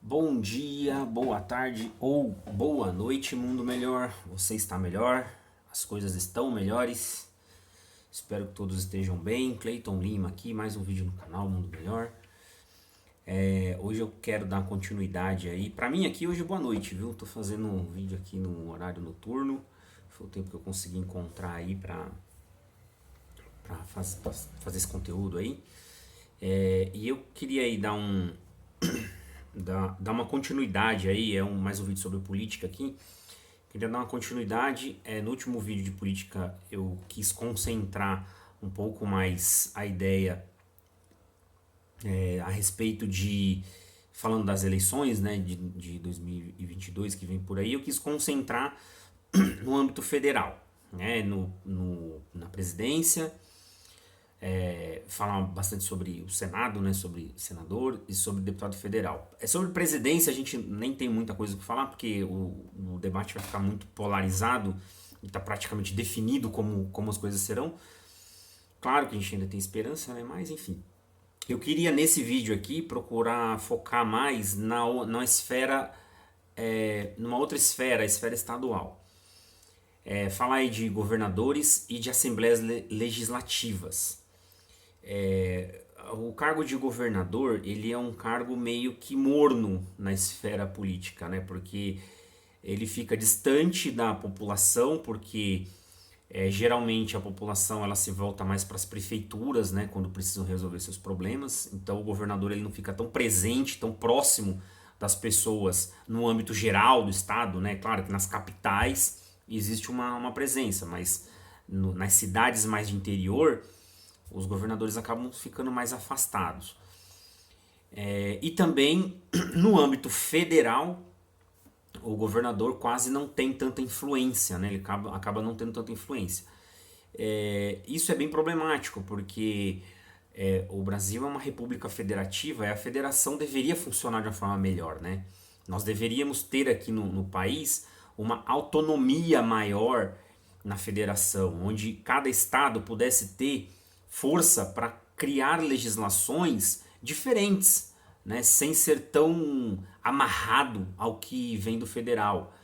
Bom dia, boa tarde ou boa noite, mundo melhor. Você está melhor? As coisas estão melhores? Espero que todos estejam bem. Cleiton Lima aqui, mais um vídeo no canal Mundo Melhor. Hoje eu quero dar continuidade aí. Pra mim aqui hoje é boa noite, viu? Tô fazendo um vídeo aqui no horário noturno. Foi o tempo que eu consegui encontrar aí pra fazer esse conteúdo aí. E eu queria aí dar uma continuidade aí, mais um vídeo sobre política aqui. Queria dar uma continuidade. No último vídeo de política eu quis concentrar um pouco mais a ideia a respeito de, falando das eleições, né, de 2022 que vem por aí, eu quis concentrar no âmbito federal, né, na presidência, falar bastante sobre o Senado, né, sobre senador e sobre deputado federal. Sobre presidência a gente nem tem muita coisa para falar, porque o debate vai ficar muito polarizado e está praticamente definido como as coisas serão. Claro que a gente ainda tem esperança, né, mas enfim. Eu queria nesse vídeo aqui procurar focar mais na esfera, numa outra esfera, a esfera estadual. Falar aí de governadores e de assembleias legislativas. O cargo de governador, ele é um cargo meio que morno na esfera política, né? Porque ele fica distante da população, porque geralmente a população ela se volta mais para as prefeituras, né, quando precisam resolver seus problemas. Então o governador ele não fica tão presente, tão próximo das pessoas no âmbito geral do estado, né? Claro que nas capitais existe uma presença, mas nas cidades mais de interior os governadores acabam ficando mais afastados. E também no âmbito federal, o governador quase não tem tanta influência, né? Ele acaba não tendo tanta influência. Isso é bem problemático, porque o Brasil é uma república federativa e a federação deveria funcionar de uma forma melhor, né? Nós deveríamos ter aqui no país uma autonomia maior na federação, onde cada estado pudesse ter força para criar legislações diferentes, né, sem ser tão amarrado ao que vem do federal.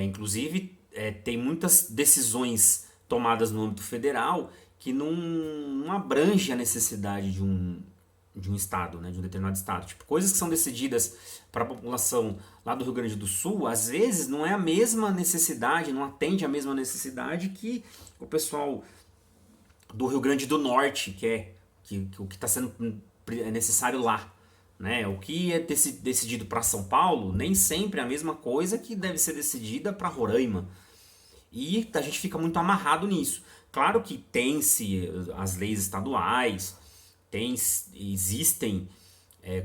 Inclusive, tem muitas decisões tomadas no âmbito federal que não abrange a necessidade de um estado, né, de um determinado estado. Tipo, coisas que são decididas para a população lá do Rio Grande do Sul, às vezes não é a mesma necessidade, não atende a mesma necessidade que o pessoal do Rio Grande do Norte que o que está sendo necessário lá. Né? O que é decidido para São Paulo nem sempre é a mesma coisa que deve ser decidida para Roraima. E a gente fica muito amarrado nisso. Claro que tem-se as leis estaduais, existem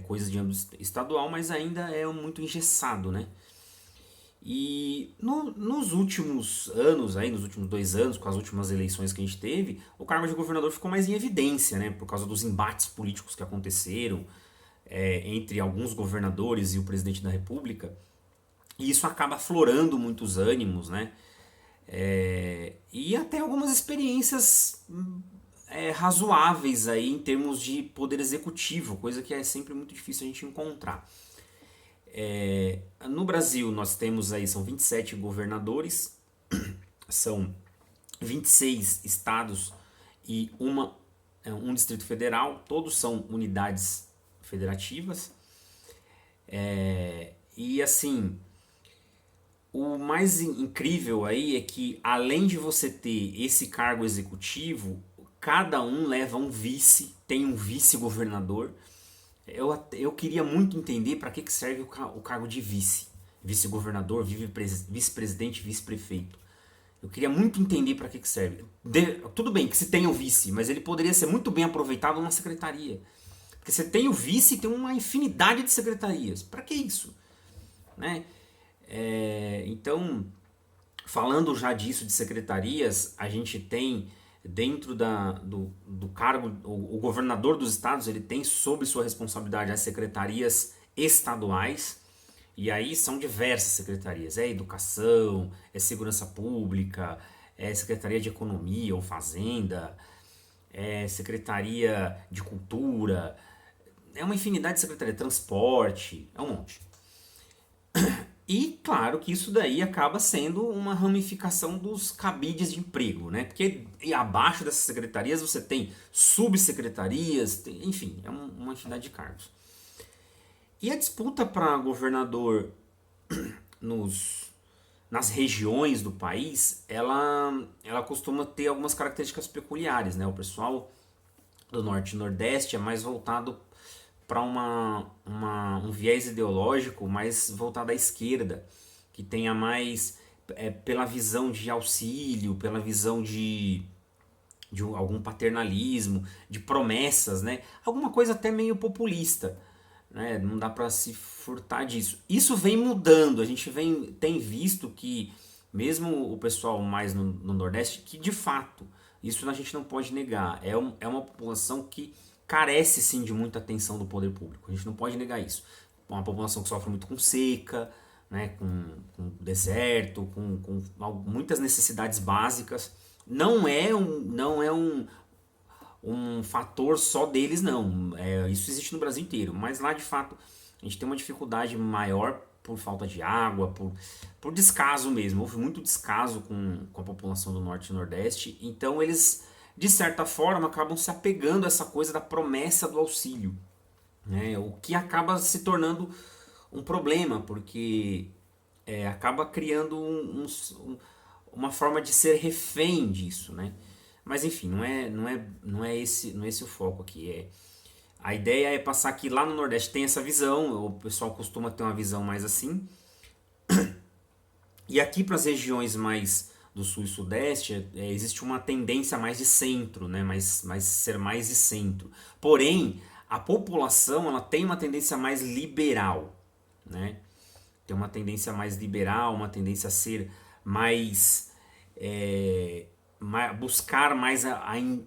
coisas de âmbito estadual, mas ainda é muito engessado, né? E nos últimos anos, aí, nos últimos 2 anos, com as últimas eleições que a gente teve, o cargo de governador ficou mais em evidência, né? Por causa dos embates políticos que aconteceram entre alguns governadores e o presidente da República. E isso acaba aflorando muitos ânimos, né? E até algumas experiências razoáveis aí em termos de poder executivo, coisa que é sempre muito difícil a gente encontrar. No Brasil nós temos aí, são 27 governadores, são 26 estados e um distrito federal, todos são unidades federativas. E assim, o mais incrível aí é que além de você ter esse cargo executivo, cada um leva um vice, tem um vice-governador. Eu queria muito entender para que serve o cargo de vice. Vice-governador, vice-presidente, vice-prefeito. Eu queria muito entender para que serve. Tudo bem que se tem o vice, mas ele poderia ser muito bem aproveitado numa secretaria. Porque você tem o vice e tem uma infinidade de secretarias. Para que isso? Né? Então, falando já disso de secretarias, a gente tem dentro do cargo, o governador dos estados ele tem sob sua responsabilidade as secretarias estaduais, e aí são diversas secretarias, educação, segurança pública, secretaria de economia ou fazenda, secretaria de cultura, é uma infinidade de secretaria, transporte, é um monte. E claro que isso daí acaba sendo uma ramificação dos cabides de emprego, né? Porque abaixo dessas secretarias você tem subsecretarias, enfim, é uma infinidade de cargos. E a disputa para governador nos, nas regiões do país, ela costuma ter algumas características peculiares, né? O pessoal do Norte e Nordeste é mais voltado para um viés ideológico mais voltado à esquerda, que tenha mais pela visão de auxílio, pela visão de algum paternalismo, de promessas, né? Alguma coisa até meio populista, né? Não dá para se furtar disso. Isso vem mudando, a gente tem visto que mesmo o pessoal mais no Nordeste, que de fato, isso a gente não pode negar, é uma população que carece sim de muita atenção do poder público, a gente não pode negar isso. Uma população que sofre muito com seca, né, com deserto, com muitas necessidades básicas. Não é um fator só deles, não. Isso existe no Brasil inteiro, mas lá de fato a gente tem uma dificuldade maior por falta de água, por descaso mesmo. Houve muito descaso com a população do Norte e Nordeste, então eles, de certa forma, acabam se apegando a essa coisa da promessa do auxílio, né? O que acaba se tornando um problema, porque acaba criando uma forma de ser refém disso, né? Mas enfim, não é esse o foco aqui. A ideia é passar que lá no Nordeste tem essa visão, o pessoal costuma ter uma visão mais assim. E aqui para as regiões mais do Sul e Sudeste, existe uma tendência mais de centro, né? Ser mais de centro. Porém, a população ela tem uma tendência mais liberal, né? Tem uma tendência mais liberal, uma tendência a ser mais buscar mais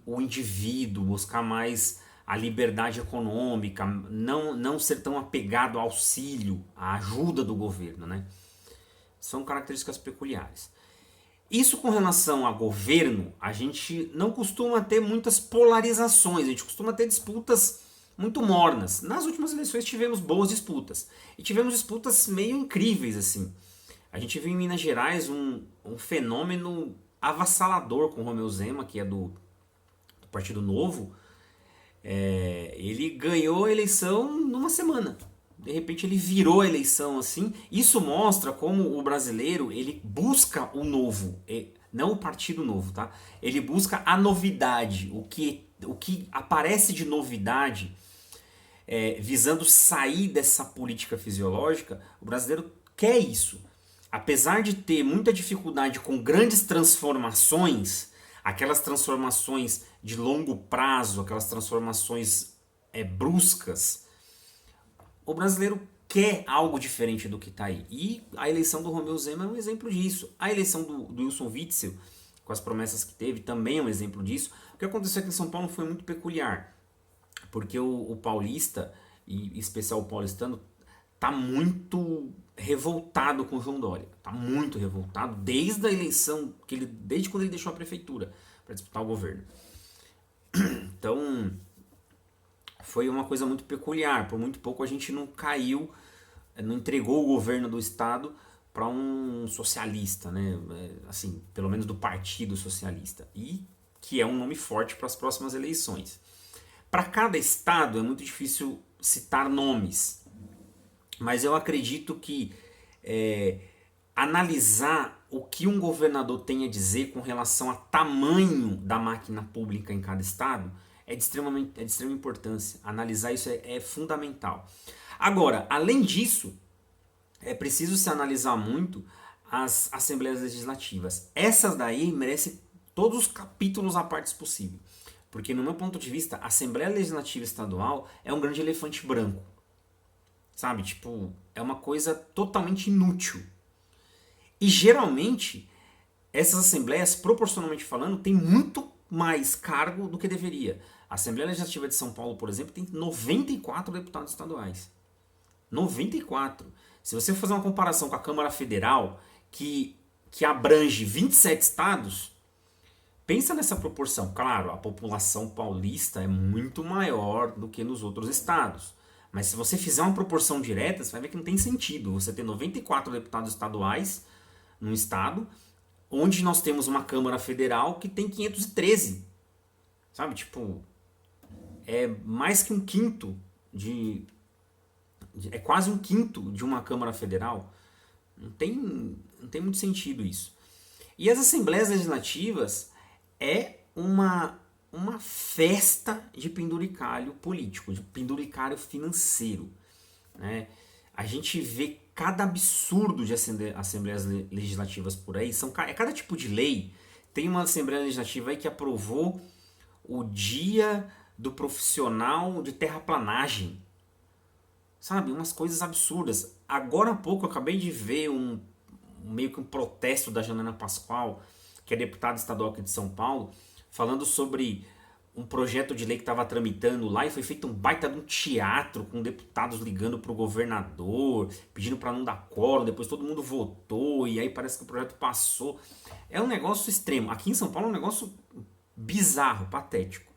o indivíduo, buscar mais a liberdade econômica, não ser tão apegado ao auxílio, à ajuda do governo, né? São características peculiares. Isso com relação a governo, a gente não costuma ter muitas polarizações, a gente costuma ter disputas muito mornas. Nas últimas eleições tivemos boas disputas, e tivemos disputas meio incríveis assim. A gente viu em Minas Gerais um fenômeno avassalador com o Romeu Zema, que é do Partido Novo. Ele ganhou a eleição numa semana. De repente ele virou a eleição assim. Isso mostra como o brasileiro ele busca o novo, não o Partido Novo, tá? Ele busca a novidade, o que aparece de novidade, visando sair dessa política fisiológica. O brasileiro quer isso. Apesar de ter muita dificuldade com grandes transformações, aquelas transformações de longo prazo, aquelas transformações bruscas, o brasileiro quer algo diferente do que está aí. E a eleição do Romeu Zema é um exemplo disso. A eleição do Wilson Witzel, com as promessas que teve, também é um exemplo disso. O que aconteceu aqui em São Paulo foi muito peculiar, porque o paulista, e em especial o paulistano, está muito revoltado com o João Dória. Está muito revoltado desde a eleição, desde quando ele deixou a prefeitura para disputar o governo. Então, foi uma coisa muito peculiar. Por muito pouco a gente não caiu, não entregou o governo do estado para um socialista, né? Assim, pelo menos do Partido Socialista. E que é um nome forte para as próximas eleições. Para cada estado é muito difícil citar nomes, mas eu acredito que analisar o que um governador tem a dizer com relação ao tamanho da máquina pública em cada estado é de extrema importância. Analisar isso é fundamental. Agora, além disso, é preciso se analisar muito as assembleias legislativas. Essas daí merecem todos os capítulos à parte possível. Porque, no meu ponto de vista, a Assembleia Legislativa Estadual é um grande elefante branco. Sabe? Tipo, é uma coisa totalmente inútil. E, geralmente, essas assembleias, proporcionalmente falando, têm muito mais cargo do que deveria. A Assembleia Legislativa de São Paulo, por exemplo, tem 94 deputados estaduais. 94. Se você fazer uma comparação com a Câmara Federal, que abrange 27 estados, Pensa nessa proporção. Claro, a população paulista é muito maior do que nos outros estados. Mas se você fizer uma proporção direta, você vai ver que não tem sentido você ter 94 deputados estaduais num estado, onde nós temos uma Câmara Federal que tem 513. Sabe, tipo, é mais que um quinto é quase um quinto de uma Câmara Federal. Não tem muito sentido isso. E as assembleias legislativas é uma festa de penduricalho político, de penduricalho financeiro. Né? A gente vê cada absurdo de assembleias legislativas por aí. É cada tipo de lei. Tem uma assembleia legislativa aí que aprovou o dia do profissional de terraplanagem. Sabe, umas coisas absurdas. Agora há pouco eu acabei de ver meio que um protesto da Janaina Pascoal, que é deputada estadual aqui de São Paulo, falando sobre um projeto de lei que estava tramitando lá e foi feito um baita de um teatro com deputados ligando para o governador, pedindo para não dar quórum, depois todo mundo votou e aí parece que o projeto passou. É um negócio extremo. Aqui em São Paulo é um negócio bizarro, patético.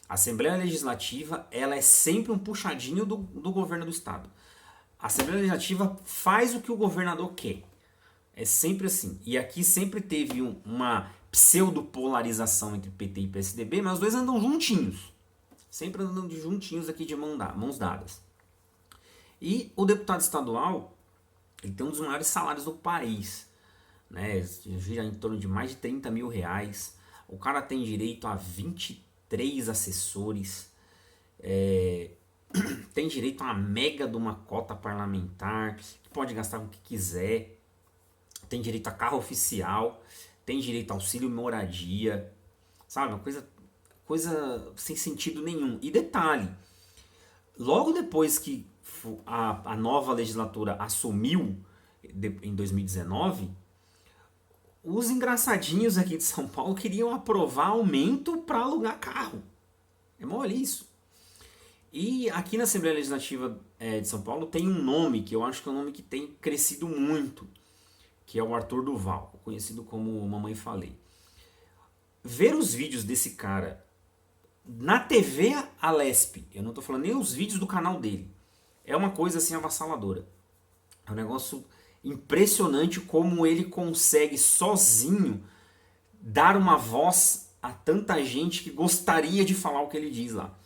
A Assembleia Legislativa, ela é sempre um puxadinho do governo do estado. A Assembleia Legislativa faz o que o governador quer. É sempre assim. E aqui sempre teve uma pseudo-polarização entre PT e PSDB, mas os dois andam juntinhos. Sempre andam juntinhos aqui de mãos dadas. E o deputado estadual, ele tem um dos maiores salários do país. Né? Gira em torno de mais de 30 mil reais. O cara tem direito a 23 assessores. Tem direito a uma mega de uma cota parlamentar, que pode gastar com o que quiser. Tem direito a carro oficial, tem direito a auxílio moradia, sabe? Uma coisa sem sentido nenhum. E detalhe, logo depois que a nova legislatura assumiu, em 2019, os engraçadinhos aqui de São Paulo queriam aprovar aumento para alugar carro. É mole isso. E aqui na Assembleia Legislativa de São Paulo tem um nome que eu acho que é um nome que tem crescido muito, que é o Arthur Duval, conhecido como Mamãe Falei. Ver os vídeos desse cara na TV Alesp, eu não estou falando nem os vídeos do canal dele, é uma coisa assim avassaladora. É um negócio impressionante como ele consegue sozinho dar uma voz a tanta gente que gostaria de falar o que ele diz lá.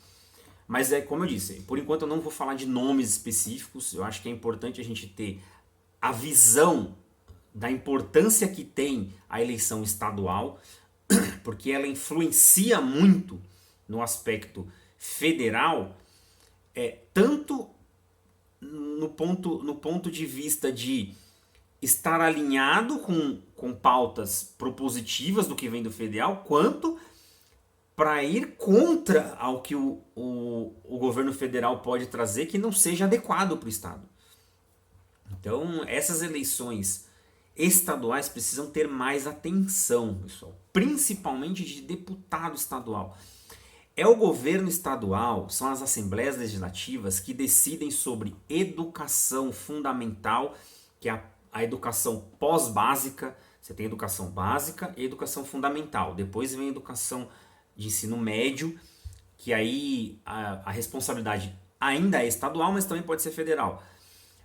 Mas é como eu disse, por enquanto eu não vou falar de nomes específicos, eu acho que é importante a gente ter a visão da importância que tem a eleição estadual, porque ela influencia muito no aspecto federal, tanto no ponto de vista de estar alinhado com pautas propositivas do que vem do federal, quanto para ir contra ao que o governo federal pode trazer que não seja adequado para o estado. Então, essas eleições estaduais precisam ter mais atenção, pessoal, principalmente de deputado estadual. É o governo estadual, são as assembleias legislativas que decidem sobre educação fundamental, que é a educação pós-básica. Você tem educação básica e educação fundamental. Depois vem a educação de ensino médio, que aí a responsabilidade ainda é estadual, mas também pode ser federal.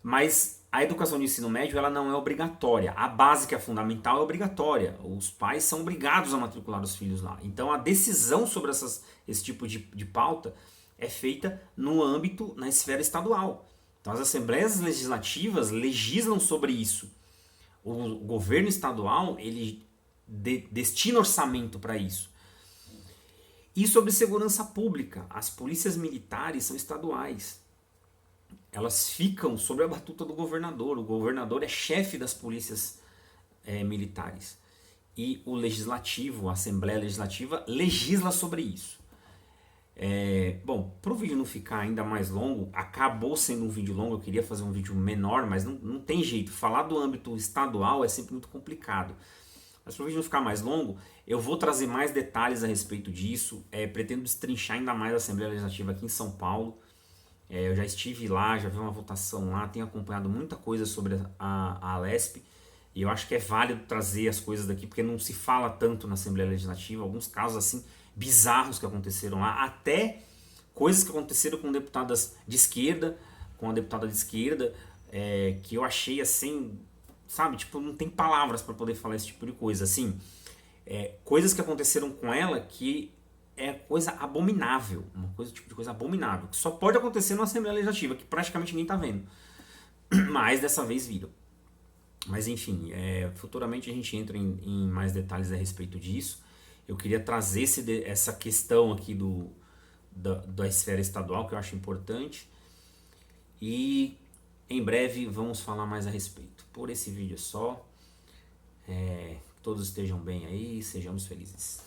Mas a educação de ensino médio ela não é obrigatória. A básica fundamental é obrigatória. Os pais são obrigados a matricular os filhos lá. Então a decisão sobre esse tipo de pauta é feita no âmbito, na esfera estadual. Então as assembleias legislativas legislam sobre isso. O governo estadual ele destina orçamento para isso. E sobre segurança pública, as polícias militares são estaduais. Elas ficam sob a batuta do governador. O governador é chefe das polícias militares. E o legislativo, a Assembleia Legislativa, legisla sobre isso. Bom, para o vídeo não ficar ainda mais longo, acabou sendo um vídeo longo, eu queria fazer um vídeo menor, mas não tem jeito. Falar do âmbito estadual é sempre muito complicado. Mas para o vídeo não ficar mais longo, eu vou trazer mais detalhes a respeito disso. Pretendo destrinchar ainda mais a Assembleia Legislativa aqui em São Paulo. Eu já estive lá, já vi uma votação lá, tenho acompanhado muita coisa sobre a Alesp. E eu acho que é válido trazer as coisas daqui, porque não se fala tanto na Assembleia Legislativa, alguns casos assim bizarros que aconteceram lá, até coisas que aconteceram com deputadas de esquerda, com a deputada de esquerda, que eu achei assim, sabe, tipo, não tem palavras para poder falar esse tipo de coisa, assim, coisas que aconteceram com ela que é coisa abominável, uma coisa, tipo de coisa abominável, que só pode acontecer na Assembleia Legislativa, que praticamente ninguém tá vendo, mas dessa vez viram. Mas enfim, futuramente a gente entra em mais detalhes a respeito disso. Eu queria trazer essa questão aqui da esfera estadual, que eu acho importante. E em breve vamos falar mais a respeito. Por esse vídeo é só. Todos estejam bem aí, sejamos felizes.